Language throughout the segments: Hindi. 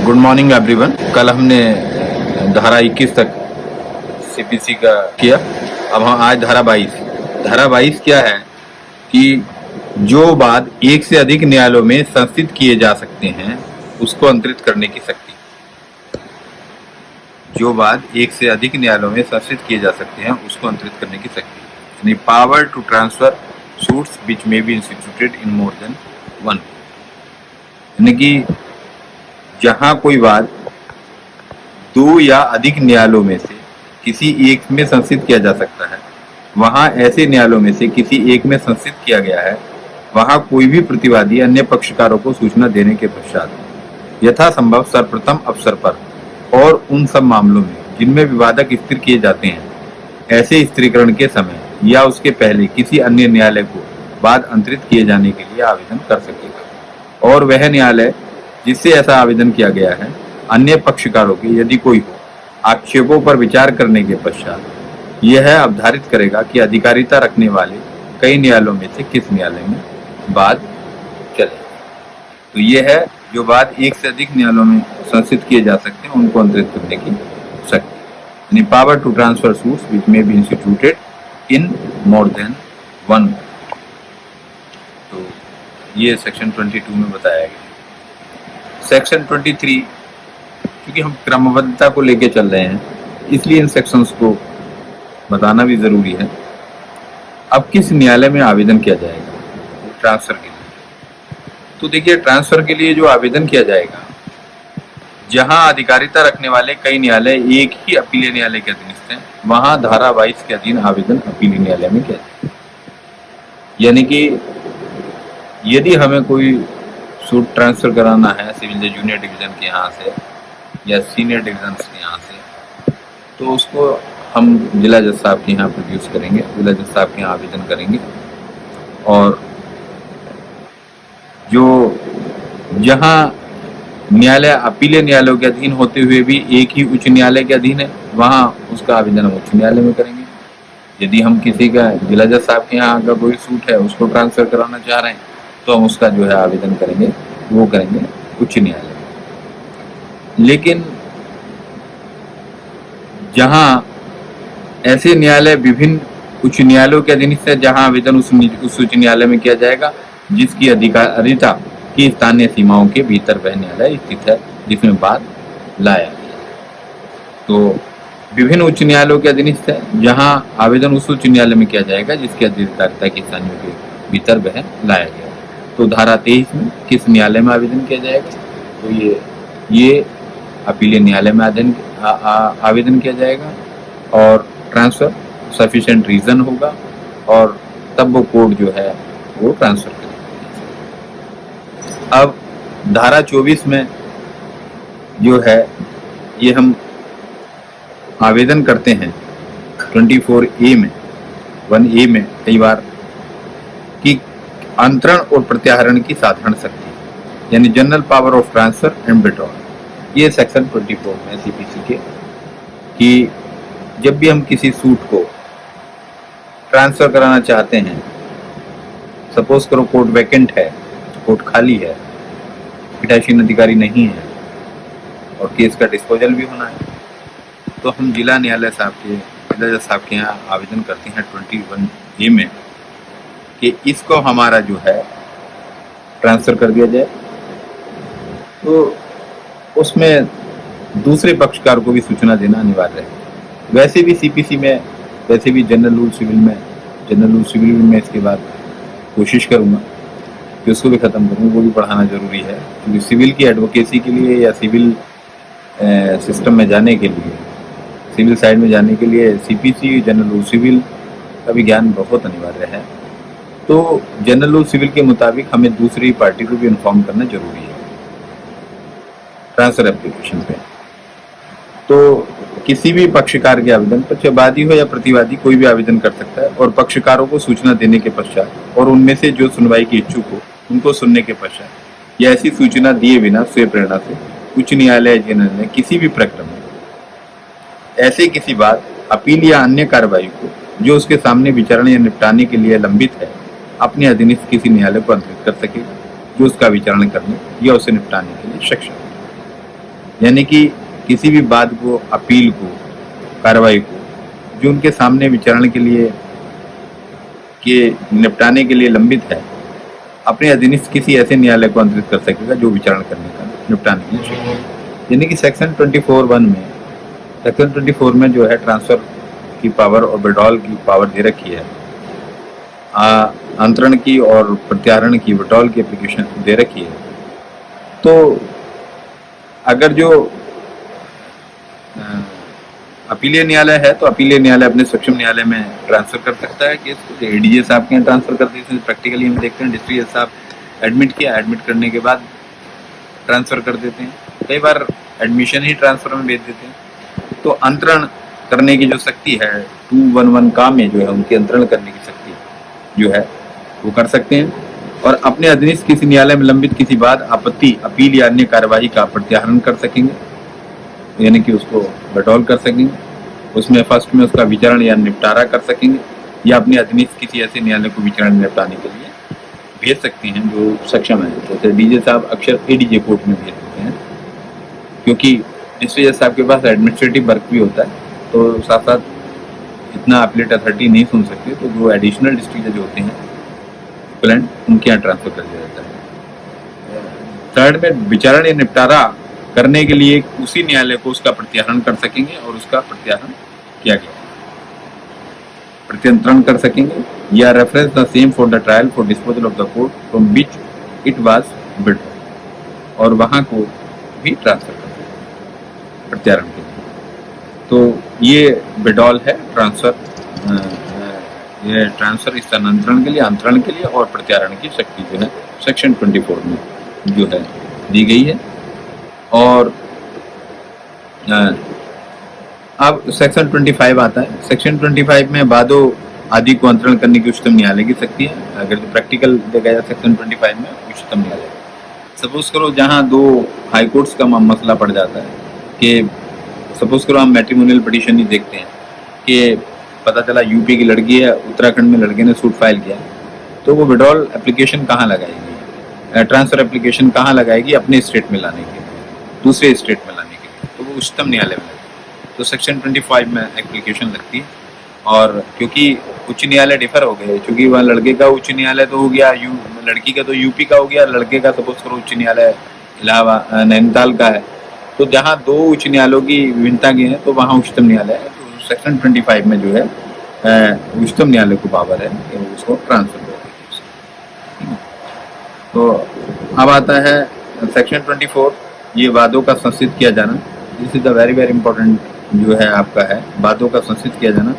Good morning everyone. कल हमने धारा 21 तक सीपीसी का किया। अब हम आज धारा 22 क्या है कि जो वाद एक से अधिक न्यायालयों में संस्थित किए जा सकते हैं उसको अंतरित करने की शक्ति। जो वाद एक से अधिक न्यायालयों में संस्थित किए जा सकते हैं उसको अंतरित करने की शक्ति, यानी power to transfer suits which may be instituted in more than one. यानी कि जहां कोई वाद दो या अधिक न्यायालयों में से किसी एक में संस्थित किया जा सकता है, वहां ऐसे न्यायालयों में से किसी एक में संस्थित किया गया है, वहां कोई भी प्रतिवादी अन्य पक्षकारों को सूचना देने के पश्चात यथासंभव सर्वप्रथम अवसर पर और उन सब मामलों में जिनमें विवादक स्थिर किए जाते हैं, ऐसे स्थिरीकरण के समय या उसके पहले किसी अन्य न्यायालय को वाद अंतरित किए जाने के लिए आवेदन कर सकेगा। और वह न्यायालय जिससे ऐसा आवेदन किया गया है अन्य पक्षकारों की यदि कोई हो आक्षेपों पर विचार करने के पश्चात यह अवधारित करेगा कि अधिकारिता रखने वाले कई न्यायालयों में से किस न्यायालय में वाद चले। तो यह है जो वाद एक से अधिक न्यायालयों में संस्थित किए जा सकते हैं उनको अंतरित करने की शक्ति, यानी power to transfer suits which may be instituted in more than one. तो ये सेक्शन 22 में बताया गया। सेक्शन 23, क्योंकि हम क्रमबद्धता को लेके चल रहे हैं इसलिए इन सेक्शंस को बताना भी जरूरी है। अब किस न्यायालय में आवेदन किया जाएगा ट्रांसफर के लिए? तो देखिए, ट्रांसफर के लिए जो आवेदन किया जाएगा, जहां अधिकारिता रखने वाले कई न्यायालय एक ही अपीलीय न्यायालय के अधीनस्थ हैं, वहां धारा 22 के अधीन आवेदन अपीलीय न्यायालय में किया जाएगा। यानी कि यदि हमें कोई सूट ट्रांसफर कराना है सिविल जज जूनियर डिवीजन के यहाँ से या सीनियर डिवीजन के यहाँ से, तो उसको हम जिला जज साहब के यहाँ प्रोड्यूस करेंगे, जिला जज साहब के यहाँ आवेदन करेंगे। और जो जहाँ न्यायालय अपीलीय न्यायालयों के अधीन होते हुए भी एक ही उच्च न्यायालय के अधीन है, वहाँ उसका आवेदन हम उच्च न्यायालय में करेंगे। यदि हम किसी का जिला जज साहब के यहाँ का कोई सूट है उसको ट्रांसफर कराना चाह रहे हैं तो हम उसका जो है आवेदन करेंगे, वो करेंगे उच्च न्यायालय। लेकिन जहां ऐसे न्यायालय विभिन्न उच्च न्यायालयों के अधीनस्थ है, जहां आवेदन उस उच्च न्यायालय में किया जाएगा जिसकी अधिकारिता की स्थानीय सीमाओं के भीतर वह न्यायालय स्थित है जिसमें वाद लाया गया। तो विभिन्न उच्च न्यायालयों के अधीनस्थ है जहां आवेदन उस उच्च न्यायालय में किया जाएगा जिसकी अधिकारिता की स्थानीय के भीतर वह लाया गया। तो धारा 23 में किस न्यायालय में आवेदन किया जाएगा? तो ये अपीलीय न्यायालय में आवेदन किया जाएगा और ट्रांसफर सफिशिएंट रीजन होगा और तब वो कोर्ट जो है वो ट्रांसफर करेगा। अब धारा 24 में जो है ये हम आवेदन करते हैं 24A में 1A में कई बार कि अंतरण और प्रत्याहरण की साधारण शक्ति, यानी general power of transfer and withdrawal. ये सेक्शन 24 में सीपीसी के कि जब भी हम किसी सूट को ट्रांसफर कराना चाहते हैं, सपोज करो कोर्ट वैकेंट है, कोर्ट खाली है, पीठासीन अधिकारी नहीं है और केस का डिस्पोजल भी होना है, तो हम जिला न्यायालय जिला जज साहब के यहाँ आवेदन करते हैं 21A में कि इसको हमारा जो है ट्रांसफर कर दिया जाए। तो उसमें दूसरे पक्षकार को भी सूचना देना अनिवार्य है। वैसे भी सीपीसी में, वैसे भी जनरल रूल सिविल में इसके बाद कोशिश करूँगा कि उसको भी ख़त्म करूँ, वो भी पढ़ाना ज़रूरी है, क्योंकि सिविल की एडवोकेसी के लिए या सिविल सिस्टम में जाने के लिए, सिविल साइड में जाने के लिए सीपीसी जनरल रूल सिविल का भी ज्ञान बहुत अनिवार्य है। तो जनरल रूल सिविल के मुताबिक हमें दूसरी पार्टी को भी इन्फॉर्म करना जरूरी है ट्रांसफर एप्लीकेशन पे। तो किसी भी पक्षकार के आवेदन पर, चाहे वादी हो या प्रतिवादी, कोई भी आवेदन कर सकता है और पक्षकारों को सूचना देने के पश्चात और उनमें से जो सुनवाई के इच्छुक हो उनको सुनने के पश्चात या ऐसी सूचना दिए बिना स्वयं प्रेरणा से उच्च न्यायालय जिन्होंने किसी भी प्रकरण में ऐसे किसी बात, अपील या अन्य कार्रवाई को जो उसके सामने विचारण या निपटाने के लिए लंबित है अपने अधीनस्थ किसी न्यायालय को अंतरित कर सकेगा जो उसका विचारण करने या उसे निपटाने के लिए सक्षम है। यानी कि किसी भी बात को, अपील को, कार्रवाई को जो उनके सामने विचारण के लिए के निपटाने के लिए लंबित है, अपने अधीनस्थ किसी ऐसे न्यायालय को अंतरित कर सकेगा जो विचारण करने का, निपटाने के लिए चाहिए। यानी कि सेक्शन 24(1) में जो है ट्रांसफर की पावर और विड्रॉल की पावर दे रखी है, अंतरण की और प्रत्याहरण की, विड्रॉल की एप्लीकेशन दे रखी है। तो अगर जो अपीलीय न्यायालय है तो अपीलीय न्यायालय अपने सक्षम न्यायालय में ट्रांसफर कर सकता है केस को। एडीजे साहब के यहाँ ट्रांसफर कर देते हैं, प्रैक्टिकली हम देखते हैं डिस्ट्रिक्ट जज साहब एडमिट किया, एडमिट करने के बाद ट्रांसफर कर देते हैं, कई बार एडमिशन ही ट्रांसफर में भेज देते हैं। तो अंतरण करने की जो शक्ति है 211 का में जो है उनकी अंतरण करने की शक्ति जो है वो कर सकते हैं, और अपने अधीनस्थ किसी न्यायालय में लंबित किसी बात, आपत्ति, अपील या अन्य कार्यवाही का प्रत्याहरण कर सकेंगे, यानी कि उसको विड्रॉल कर सकेंगे, उसमें फर्स्ट में उसका विचारण या निपटारा कर सकेंगे, या अपने अधीनस्थ किसी ऐसे न्यायालय को विचारण निपटाने के लिए भेज सकते हैं जो सक्षम है। जैसे डीजे साहब अक्सर एडीजे कोर्ट में भेज देते हैं, क्योंकि डिस्ट्रिक्ट जज साहब के पास एडमिनिस्ट्रेटिव वर्क भी होता है, तो साथ साथ इतना अपीलेट अथॉरिटी नहीं सुन सकते, तो जो एडिशनल डिस्ट्रिक्ट जज होते हैं प्लेंट, उनके यहाँ ट्रांसफर कर दिया जाता है। थर्ड में विचारण या निपटारा करने के लिए उसी न्यायालय को उसका प्रत्याहरण कर सकेंगे, और उसका प्रत्याहरण किया गया प्रत्यंतरण कर सकेंगे, या reference the same for the trial for disposal of the court from which it was build, और वहां को भी ट्रांसफर कर देंगे प्रत्याहरण के लिए। तो ये विड्रॉल है, ट्रांसफर, ये ट्रांसफर स्थानांतरण के लिए, अंतरण के लिए और प्रत्याहरण की शक्ति जो है सेक्शन 24 में जो है दी गई है। और अब सेक्शन 25 आता है। सेक्शन 25 में वादों आदि को अंतरण करने की उच्चतम न्यायालय की शक्ति है। अगर जो प्रैक्टिकल देखा जाए सेक्शन 25 में उच्चतम न्यायालय, सपोज करो जहाँ दो हाई कोर्ट्स का मसला पड़ जाता है कि सपोज करो हम मैट्रिमोनियल पिटीशन ही देखते हैं कि पता चला यूपी की लड़की है, उत्तराखंड में लड़के ने सूट फाइल किया, तो वो विड्रॉल एप्लीकेशन कहाँ लगाएगी, ट्रांसफर एप्लीकेशन कहाँ लगाएगी, अपने स्टेट में लाने के लिए, दूसरे स्टेट में लाने के लिए, तो वो उच्चतम न्यायालय में लगेगी। तो सेक्शन 25 में एप्लीकेशन लगती है, और क्योंकि उच्च न्यायालय डिफर हो गए, क्योंकि वहाँ लड़के का उच्च न्यायालय तो हो गया, लड़की का तो यूपी का हो गया, लड़के का सपोज करो उच्च न्यायालय इलाहाबाद नैनीताल का है, तो जहाँ दो उच्च न्यायालयों की विभिन्नता की है तो वहाँ उच्चतम न्यायालय है। तो सेक्शन 25 में जो है उच्चतम न्यायालय को पावर है कि उसको ट्रांसफर कर। तो अब आता है सेक्शन 24, ये वादों का संस्थित किया जाना। This is the very very important जो है आपका है, वादों का संस्थित किया जाना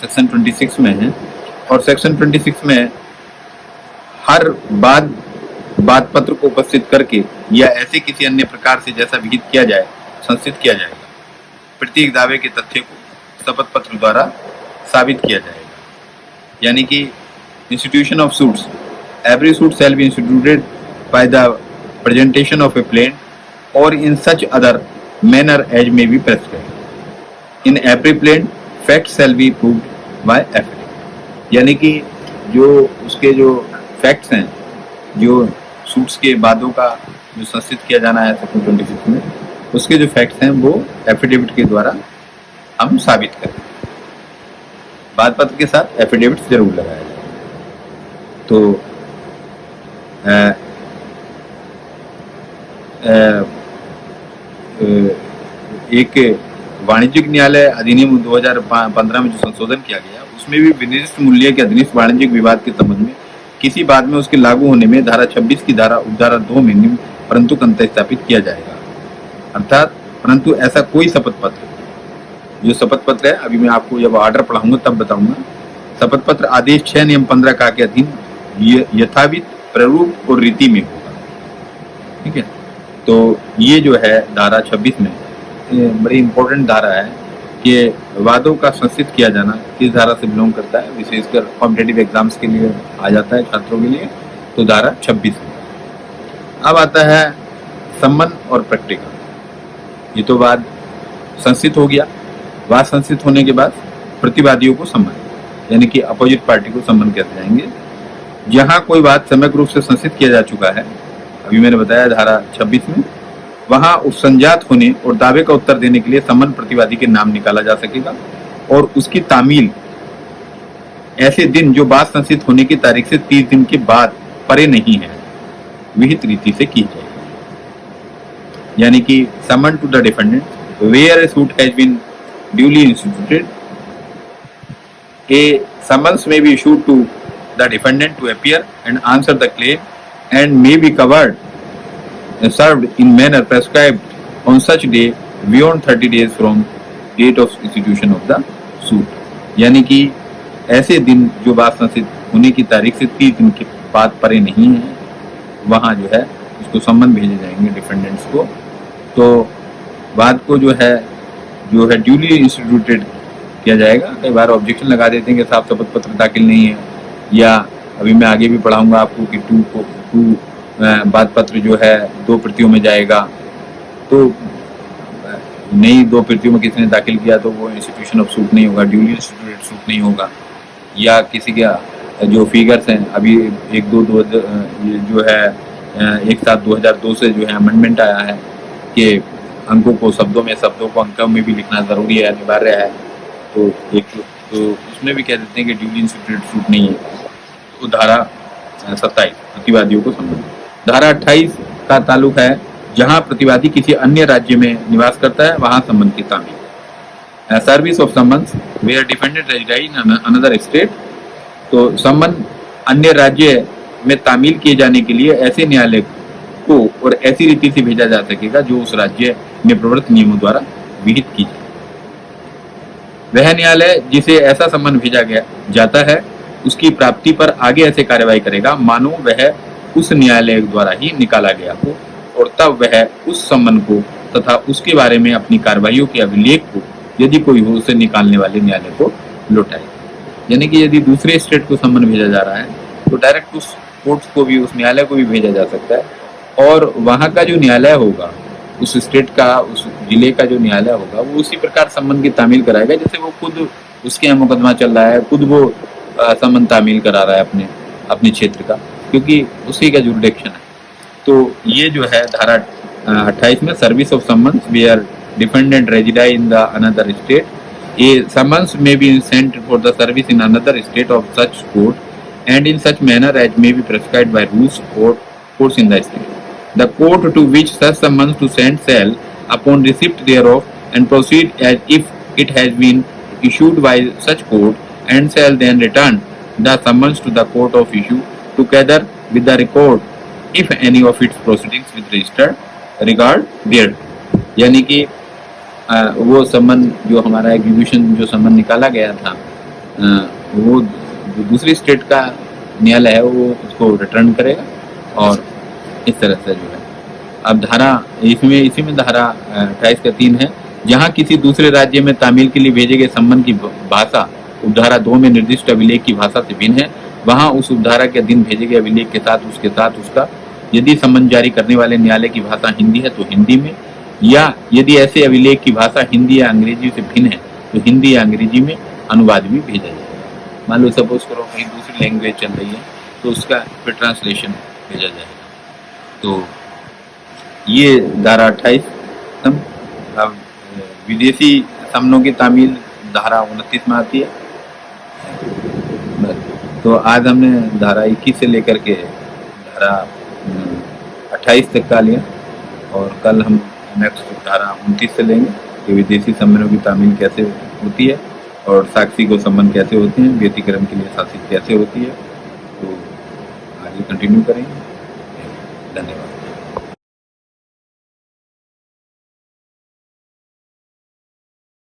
सेक्शन 26 में है। और सेक्शन 26 में हर बात पत्र को उपस्थित करके या ऐसे किसी अन्य प्रकार से जैसा विहित किया जाए संस्थित किया जाएगा। प्रत्येक दावे के तथ्य को शपथ पत्र द्वारा साबित किया जाएगा। यानी कि institution of suits, every suit shall be instituted by the presentation of a plaint or in such other manner as may be prescribed in every plaint fact shall be proved by affidavit. यानी कि जो उसके जो फैक्ट्स हैं, जो सूट्स के वादों का जो संस्थित किया जाना है सेक्शन 26 में, उसके जो फैक्ट्स हैं वो एफिडेविट के द्वारा हम साबित करें। वाद पत्र के साथ एफिडेविट जरूर लगाया जाए। तो एक वाणिज्यिक न्यायालय अधिनियम 2015 में जो संशोधन किया गया, उसमें भी विनिर्दिष्ट मूल्य के अधीनस्थ वाणिज्यिक विवाद के संबंध में किसी बात में उसके लागू होने में धारा 26 की धारा उपधारा 2 में निम्न परंतु अंतर स्थापित किया जाएगा। अर्थात परंतु ऐसा कोई शपथ पत्र, जो शपथ पत्र है अभी मैं आपको जब ऑर्डर पढ़ाऊंगा तब बताऊंगा, शपथ पत्र आदेश 6 नियम 15 का के अधीन यथाविध प्रारूप और रीति में होगा। ठीक है, तो ये जो है धारा 26 में बड़ी इंपॉर्टेंट धारा है कि वादों का संस्थित किया जाना किस धारा से बिलोंग करता है, विशेषकर कॉम्पिटिटिव एग्जाम्स के लिए आ जाता है छात्रों के लिए, तो धारा 26 में। अब आता है सम्मन और प्रैक्टिकल। ये तो वाद संस्थित हो गया, वाद संस्थित होने के बाद प्रतिवादियों को सम्मन, यानी कि अपोजिट पार्टी को सम्मन कहते जाएंगे। जहां कोई वाद समग्र रूप से संस्थित किया जा चुका है, अभी मैंने बताया धारा 26 में, वहां उस संजात होने और दावे का उत्तर देने के लिए सम्मन प्रतिवादी के नाम निकाला जा सकेगा और उसकी तामील ऐसे दिन जो बात संचित होने की तारीख से 30 दिन के बाद परे नहीं है विहित रीति से की जाएगी। यानी कि summon to the defendant where a suit has been duly instituted, a summons may be issued to the defendant to appear and answer the claim and may be covered served in manner prescribed on such day beyond 30 days from date of institution of the suit। यानी कि ऐसे दिन जो बात संचित होने की तारीख से 30 दिन के बाद परे नहीं है, वहाँ जो है उसको सम्मन भेजे जाएंगे डिफेंडेंट्स को। तो बात को जो है ड्यूली इंस्टीट्यूटेड किया जाएगा। कई बार ऑब्जेक्शन लगा देते हैं कि साहब शपथ पत्र दाखिल नहीं है, या अभी मैं आगे भी पढ़ाऊंगा आपको कि टू बात पत्र जो है 2 प्रतियों में जाएगा, तो नई 2 प्रतियों में किसी ने दाखिल किया तो वो इंस्टीट्यूशन ऑफ सूट नहीं होगा, ड्यूली इंस्टीट्यूटेड सूट नहीं होगा। या किसी का जो फिगर्स हैं अभी 1-2 जो है 1/7/2002 से जो है अमेंडमेंट आया है कि अंकों को शब्दों को अंकों में भी लिखना ज़रूरी है, अनिवार्य है। तो उसमें भी कह देते हैं कि ड्यूली इंस्टीट्यूटेड सूट नहीं है। तो धारा 27 प्रतिवादियों को संबंधित। धारा 28 का ताल्लुक है जहां प्रतिवादी किसी अन्य राज्य में निवास करता है वहां सम्मन की तामील। Service of summons where defendant reside in another state, तो सम्मन अन्य राज्य में तामील किए जाने के लिए ऐसे न्यायालय को और ऐसी रीति से भेजा जा सकेगा जो उस राज्य में प्रवृत्त नियमों द्वारा विहित की जाए। वह न्यायालय जिसे ऐसा सम्मन भेजा जाता है उसकी प्राप्ति पर आगे ऐसे कार्यवाही करेगा मानो वह उस न्यायालय द्वारा ही निकाला गया हो, और तब वह उस सम्मन को तथा उसके बारे में अपनी कार्रवाइयों के अभिलेख को यदि कोई हो उसे निकालने वाले न्यायालय को लौटाए। यानी कि यदि दूसरे स्टेट को सम्मन भेजा जा रहा है तो डायरेक्ट उस कोर्ट को भी, उस न्यायालय को भी भेजा जा सकता है, और वहाँ का जो न्यायालय होगा, उस स्टेट का, उस जिले का जो न्यायालय होगा, वो उसी प्रकार सम्मन की तामील कराएगा जैसे वो खुद उसके यहाँ मुकदमा चल रहा है, खुद वो सम्मन तामील करा रहा है अपने क्षेत्र का, क्योंकि उसी का जुरिडिक्शन है। तो ये जो है धारा 28 में service of summons where defendant reside in the another state, a summons may be sent for the service in another state of such court and in such manner as may be prescribed by rules or courts in the state. The court to which such summons to send shall, upon receipt thereof, and proceed as if it has been issued by such court, and shall then return the summons to the court of issue, together with the record, if any of its proceedings with registered regard thereto। यानी कि वो सम्मन जो हमारा एग्जीक्यूशन जो सम्मन निकाला गया था, वो दूसरी स्टेट का न्यायालय है वो उसको रिटर्न करेगा, और इस तरह से जो है। अब धारा इसी में धारा 28 का 3 है, जहां किसी दूसरे राज्य में तामील के लिए भेजे गए सम्मन की भाषा उपधारा 2 में निर्दिष्ट अभिलेख की भाषा से भिन्न है, वहां उस उपधारा के अधीन भेजे गए अभिलेख के साथ उसका यदि सम्मन जारी करने वाले न्यायालय की भाषा हिंदी है तो हिंदी में, या यदि ऐसे अभिलेख की भाषा हिंदी या अंग्रेजी से भिन्न है तो हिंदी या अंग्रेजी में अनुवाद भी भेजा जाएगा। मान लो सपोज करो कहीं दूसरी लैंग्वेज चल रही है तो उसका फिर ट्रांसलेशन भेजा जाएगा। तो ये धारा 28। अब विदेशी सम्मनों की तामील धारा 29 में आती है। तो आज हमने धारा 21 से लेकर के धारा 28 तक का लिया, और कल हम नेक्स्ट धारा 29 से लेंगे कि विदेशी सम्मनों की तामील कैसे होती है और साक्षी को सम्मन कैसे होते हैं, व्यतिकरण के लिए शासित कैसे होती है। तो आगे कंटिन्यू करेंगे। धन्यवाद।